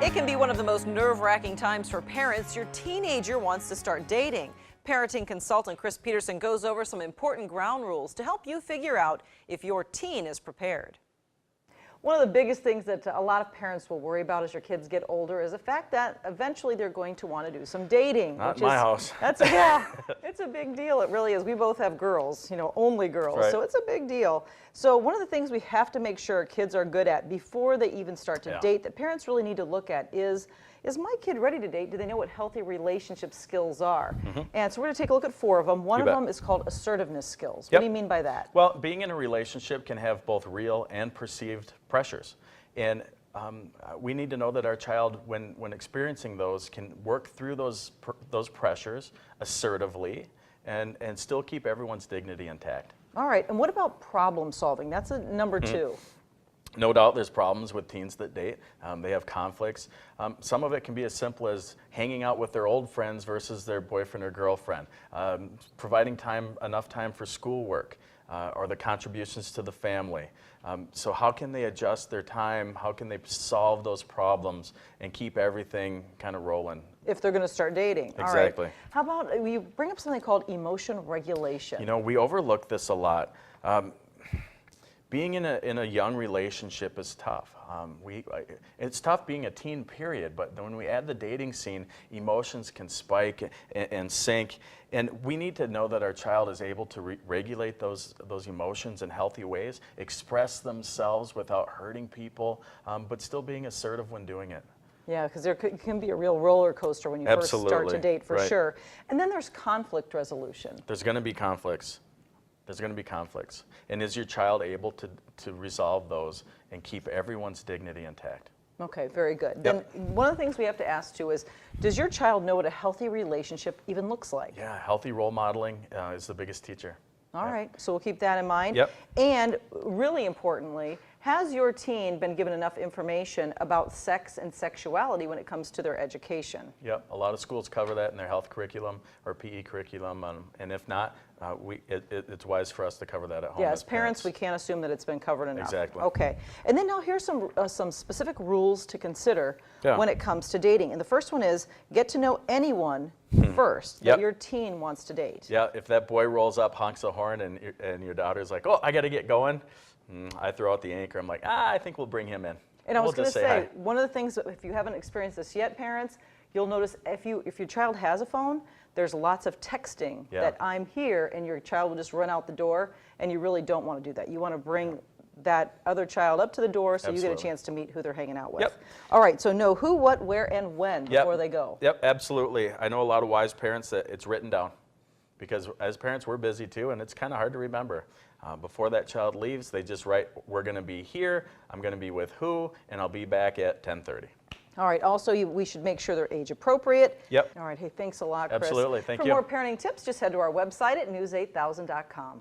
It can be one of the most nerve-wracking times for parents. Your teenager wants to start dating. Parenting consultant Chris Peterson goes over some important ground rules to help you figure out if your teen is prepared. One of the biggest things that a lot of parents will worry about as your kids get older is the fact that eventually they're going to want to do some dating. Not in my house. Yeah, it's a big deal. It really is. We both have girls, only girls. Right. So it's a big deal. So one of the things we have to make sure kids are good at before they even start to date that parents really need to look at is my kid ready to date? Do they know what healthy relationship skills are? And so we're going to take a look at 4 of them. One of them is called assertiveness skills. What do you mean by that? Well, being in a relationship can have both real and perceived pressures. And we need to know that our child, when experiencing those, can work through those pressures assertively and still keep everyone's dignity intact. All right. And what about problem solving? That's a number 2. No doubt there's problems with teens that date. They have conflicts. Some of it can be as simple as hanging out with their old friends versus their boyfriend or girlfriend, providing enough time for schoolwork, or the contributions to the family. So how can they adjust their time? How can they solve those problems and keep everything kind of rolling? If they're going to start dating. Exactly. All right. How about you bring up something called emotion regulation? We overlook this a lot. Being in a young relationship is tough. It's tough being a teen, period, but when we add the dating scene, emotions can spike and sink, and we need to know that our child is able to regulate those emotions in healthy ways, express themselves without hurting people, but still being assertive when doing it. Yeah, because there can be a real roller coaster when you first start to date, for sure. And then there's conflict resolution. There's going to be conflicts. There's going to be conflicts. And is your child able to resolve those and keep everyone's dignity intact? Okay, very good. Then one of the things we have to ask too is, does your child know what a healthy relationship even looks like? Yeah, healthy role modeling is the biggest teacher. All right, so we'll keep that in mind. Yep. And really importantly, has your teen been given enough information about sex and sexuality when it comes to their education? Yep, a lot of schools cover that in their health curriculum or PE curriculum, and if not, it's wise for us to cover that at home. Yeah, as parents, we can't assume that it's been covered enough. Exactly. Okay, and then now here's some specific rules to consider when it comes to dating. And the first one is, get to know anyone first that your teen wants to date. Yeah, if that boy rolls up, honks a horn, and your daughter's like, oh, I got to get going, I throw out the anchor. I'm like, I think we'll bring him in. And I was going to say, one of the things, if you haven't experienced this yet, parents, you'll notice if your child has a phone, there's lots of texting that I'm here, and your child will just run out the door, and you really don't want to do that. You want to bring that other child up to the door so you get a chance to meet who they're hanging out with. Yep. All right, so know who, what, where, and when before they go. Yep, absolutely. I know a lot of wise parents that it's written down, because as parents, we're busy too, and it's kind of hard to remember. Before that child leaves, they just write, we're going to be here, I'm going to be with who, and I'll be back at 10:30. All right, also we should make sure they're age appropriate. Yep. All right, hey, thanks a lot, Chris. Absolutely, thank you. For more parenting tips, just head to our website at news8000.com.